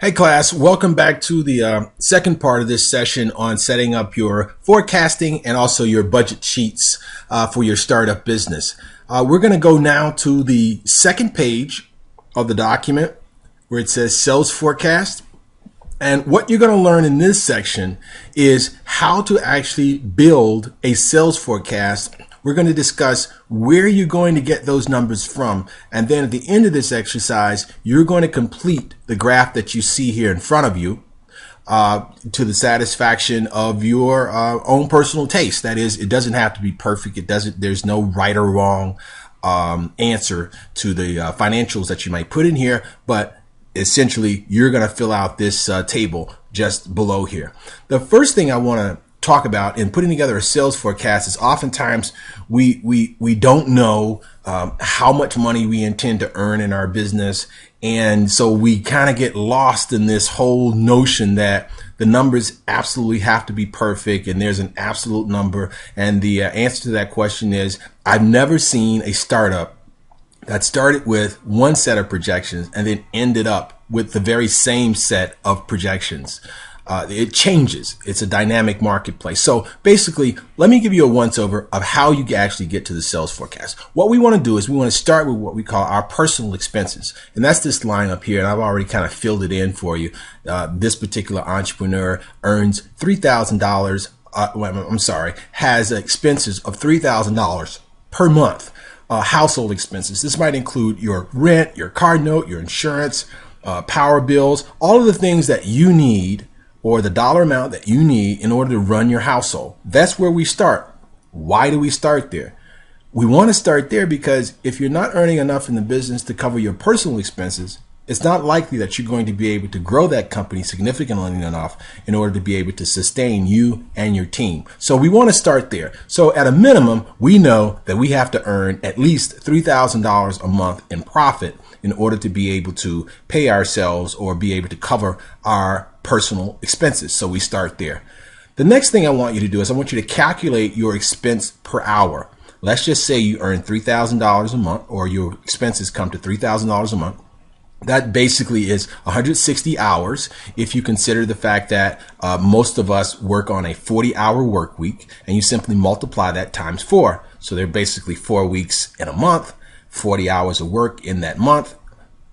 Hey class, welcome back to the second part of this session on setting up your forecasting and also your budget sheets for your startup business. We're going to go now to the second page of the document where it says sales forecast. And what you're going to learn in this section is how to actually build a sales forecast. We're going to discuss where you're going to get those numbers from. And then at the end of this exercise, you're going to complete the graph that you see here in front of you to the satisfaction of your own personal taste. That is, it doesn't have to be perfect. There's no right or wrong answer to the financials that you might put in here, but essentially you're going to fill out this table just below here. The first thing I want to talk about in putting together a sales forecast is oftentimes we don't know how much money we intend to earn in our business. And so we kind of get lost in this whole notion that the numbers absolutely have to be perfect and there's an absolute number. And the answer to that question is I've never seen a startup that started with one set of projections and then ended up with the very same set of projections. It changes. It's a dynamic marketplace. So basically, let me give you a once over of how you actually get to the sales forecast. What we want to do is we want to start with what we call our personal expenses. And that's this line up here. And I've already kind of filled it in for you. This particular entrepreneur earns $3,000. Has expenses of $3,000 per month. Household expenses. This might include your rent, your car note, your insurance, power bills, all of the things that you need or the dollar amount that you need in order to run your household. That's where we start. Why do we start there? We want to start there because if you're not earning enough in the business to cover your personal expenses, it's not likely that you're going to be able to grow that company significantly enough in order to be able to sustain you and your team. So we want to start there. So at a minimum, we know that we have to earn at least $3,000 a month in profit in order to be able to pay ourselves or be able to cover our personal expenses. So we start there. The next thing I want you to do is I want you to calculate your expense per hour. Let's just say you earn $3,000 a month or your expenses come to $3,000 a month. That basically is 160 hours if you consider the fact that most of us work on a 40-hour work week, and you simply multiply that times 4. So they're basically 4 weeks in a month, 40 hours of work in that month,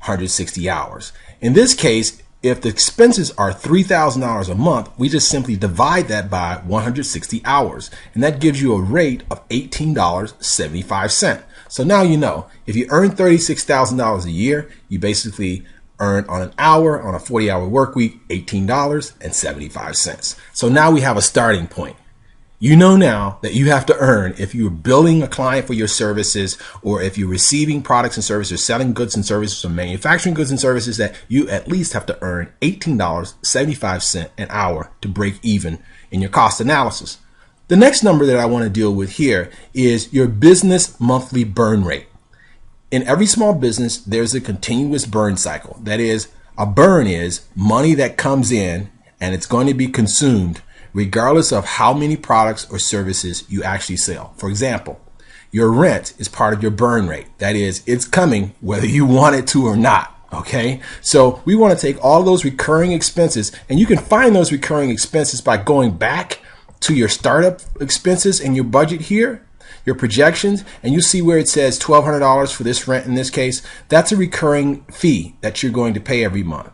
160 hours. In this case, if the expenses are $3,000 a month, we just simply divide that by 160 hours, and that gives you a rate of $18.75. So now you know, if you earn $36,000 a year, you basically earn on an hour, on a 40-hour work week, $18.75. So now we have a starting point. You know now that you have to earn, if you're building a client for your services, or if you're receiving products and services, selling goods and services, or manufacturing goods and services, that you at least have to earn $18.75 an hour to break even in your cost analysis. The next number that I want to deal with here is your business monthly burn rate. In every small business, there's a continuous burn cycle. That is, a burn is money that comes in and it's going to be consumed regardless of how many products or services you actually sell. For example, your rent is part of your burn rate. That is, it's coming whether you want it to or not. Okay, so we want to take all those recurring expenses, and you can find those recurring expenses by going back to your startup expenses and your budget here, your projections, and you see where it says $1,200 for this rent in this case. That's a recurring fee that you're going to pay every month.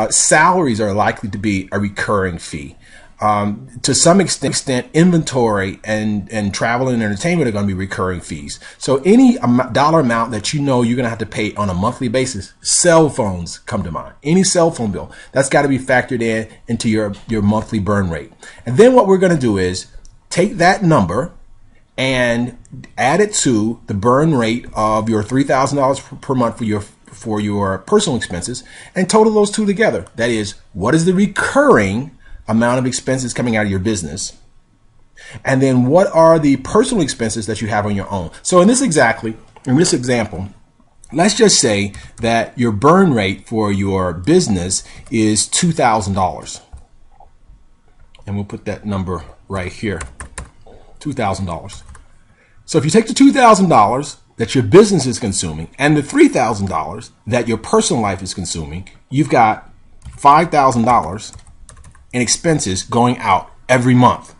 Salaries are likely to be a recurring fee. To some extent, inventory and travel and entertainment are going to be recurring fees. So any dollar amount that you know you're going to have to pay on a monthly basis, cell phones come to mind. Any cell phone bill, that's got to be factored into your monthly burn rate. And then what we're going to do is take that number and add it to the burn rate of your $3,000 per month for your personal expenses and total those two together. That is, what is the recurring amount of expenses coming out of your business, and then what are the personal expenses that you have on your own. So in this example, let's just say that your burn rate for your business is $2,000, and we'll put that number right here, $2,000. So if you take the $2,000 that your business is consuming and the $3,000 that your personal life is consuming, you've got $5,000 in expenses going out every month.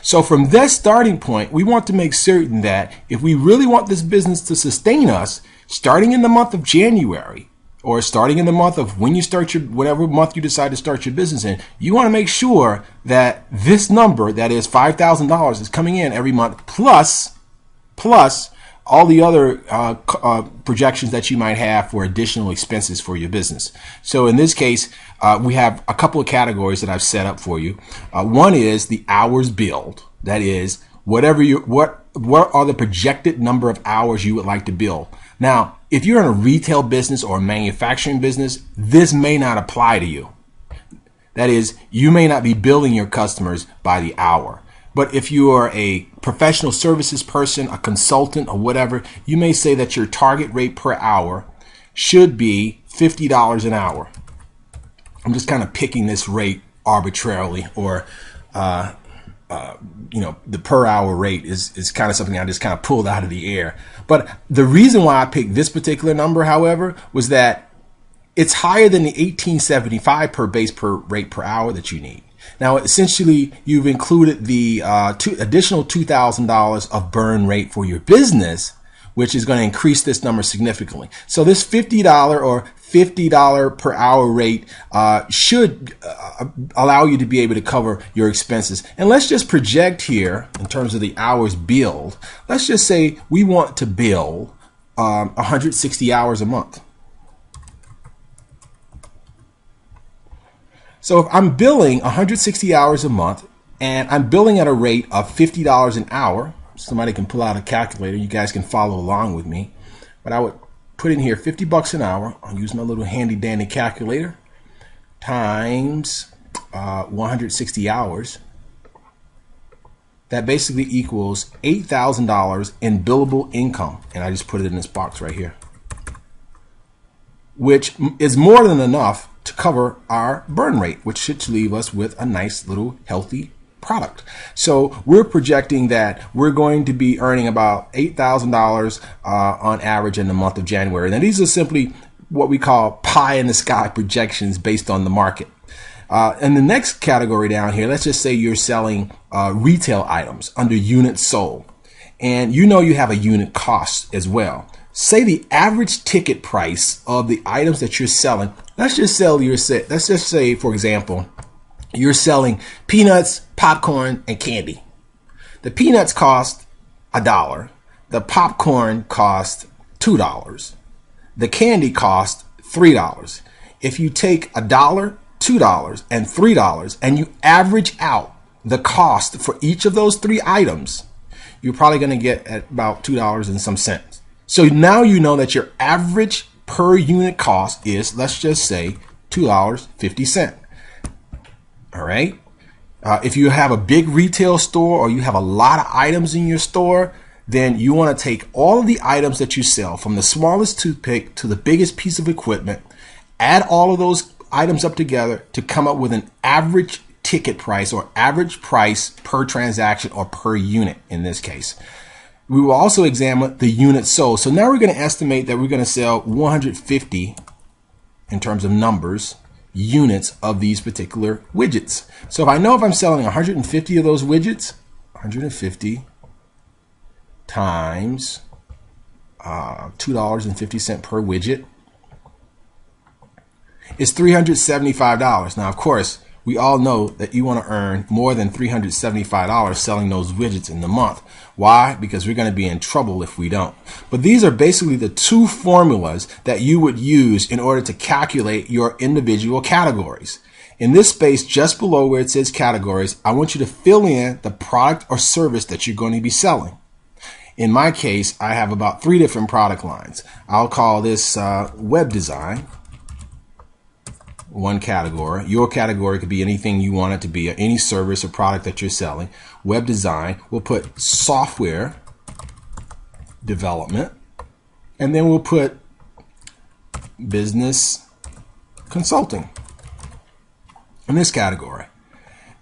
So from that starting point, we want to make certain that if we really want this business to sustain us, starting in the month of January, or starting in the month of when you start your, whatever month you decide to start your business in, you want to make sure that this number, that is $5,000, is coming in every month, plus all the other projections that you might have for additional expenses for your business. So in this case, we have a couple of categories that I've set up for you. One is the hours billed. That is, whatever you, what are the projected number of hours you would like to bill. Now, if you're in a retail business or a manufacturing business, this may not apply to you. That is, you may not be billing your customers by the hour. But if you are a professional services person, a consultant, or whatever, you may say that your target rate per hour should be $50 an hour. I'm just kind of picking this rate arbitrarily, or the per hour rate is kind of something I just kind of pulled out of the air. But the reason why I picked this particular number, however, was that it's higher than the $18.75 per base per rate per hour that you need. Now, essentially, you've included the additional $2,000 of burn rate for your business, which is going to increase this number significantly. So this $50 or $50 per hour rate should allow you to be able to cover your expenses. And let's just project here in terms of the hours billed. Let's just say we want to bill 160 hours a month. So if I'm billing 160 hours a month and I'm billing at a rate of $50 an hour, somebody can pull out a calculator. You guys can follow along with me. But I would put in here $50 an hour. I'll use my little handy dandy calculator times 160 hours. That basically equals $8,000 in billable income. And I just put it in this box right here, which is more than enough to cover our burn rate, which should leave us with a nice little healthy product. So we're projecting that we're going to be earning about $8,000 on average in the month of January. Now, these are simply what we call pie in the sky projections based on the market. And the next category down here, let's just say you're selling retail items under units sold, and you know you have a unit cost as well. Say the average ticket price of the items that you're selling. Let's just say, for example, you're selling peanuts, popcorn, and candy. The peanuts cost $1. The popcorn cost $2. The candy cost $3. If you take $1, $2, and $3, and you average out the cost for each of those three items, you're probably going to get at about $2 and some cents. So now you know that your average per unit cost is, let's just say, $2.50. All right. If you have a big retail store or you have a lot of items in your store, then you want to take all of the items that you sell, from the smallest toothpick to the biggest piece of equipment, add all of those items up together to come up with an average ticket price, or average price per transaction, or per unit in this case. We will also examine the units sold. So now we're going to estimate that we're going to sell 150, in terms of numbers, units of these particular widgets. So if I know if I'm selling 150 of those widgets, 150 times $2.50 per widget is $375. Now, of course, we all know that you want to earn more than $375 selling those widgets in the month. Why? Because we're going to be in trouble if we don't. But these are basically the two formulas that you would use in order to calculate your individual categories. In this space just below where it says categories, I want you to fill in the product or service that you're going to be selling. In my case, I have about 3 different product lines. I'll call this web design. One category. Your category could be anything you want it to be, or any service or product that you're selling. Web design. We'll put software development, and then we'll put business consulting in this category.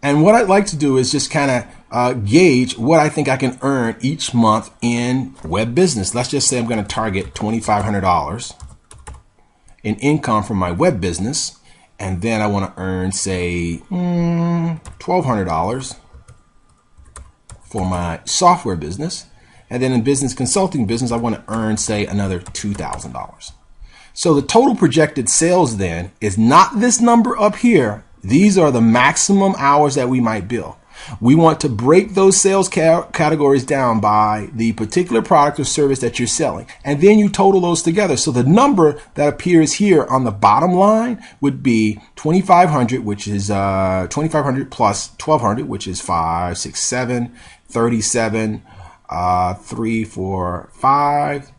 And what I'd like to do is just kind of gauge what I think I can earn each month in web business. Let's just say I'm going to target $2,500 in income from my web business. And then I want to earn, say, $1,200 for my software business. And then in business consulting business, I want to earn, say, another $2,000. So the total projected sales then is not this number up here. These are the maximum hours that we might bill. We want to break those sales categories down by the particular product or service that you're selling. And then you total those together. So the number that appears here on the bottom line would be 2,500, which is 2,500 plus 1,200, which is 5, 6, 7, 37, 3, 4, 5.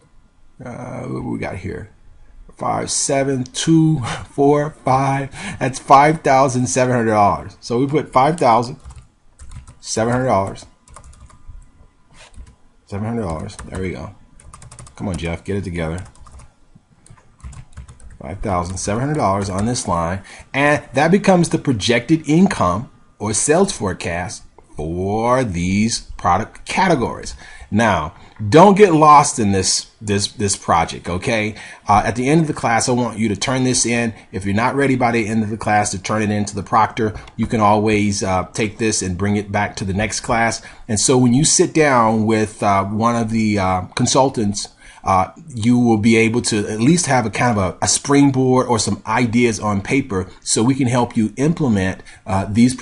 What we got here? 5, 7, 2, 4, 5. That's $5,700. So we put $5,700. $700. There we go. Come on, Jeff, get it together. $5,700 on this line, and that becomes the projected income or sales forecast for these product categories. Now, don't get lost in this project, okay? At the end of the class, I want you to turn this in. If you're not ready by the end of the class to turn it into the proctor, you can always take this and bring it back to the next class. And so when you sit down with one of the consultants, you will be able to at least have a kind of a springboard or some ideas on paper so we can help you implement these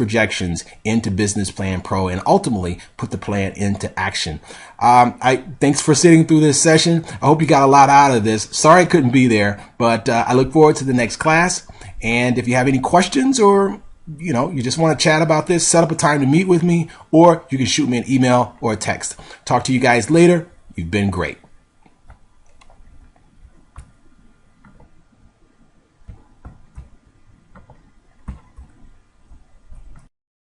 into Business Plan Pro and ultimately put the plan into action. Thanks for sitting through this session. I hope you got a lot out of this. Sorry I couldn't be there, but I look forward to the next class. And if you have any questions or you just want to chat about this, set up a time to meet with me, or you can shoot me an email or a text. Talk to you guys later. You've been great.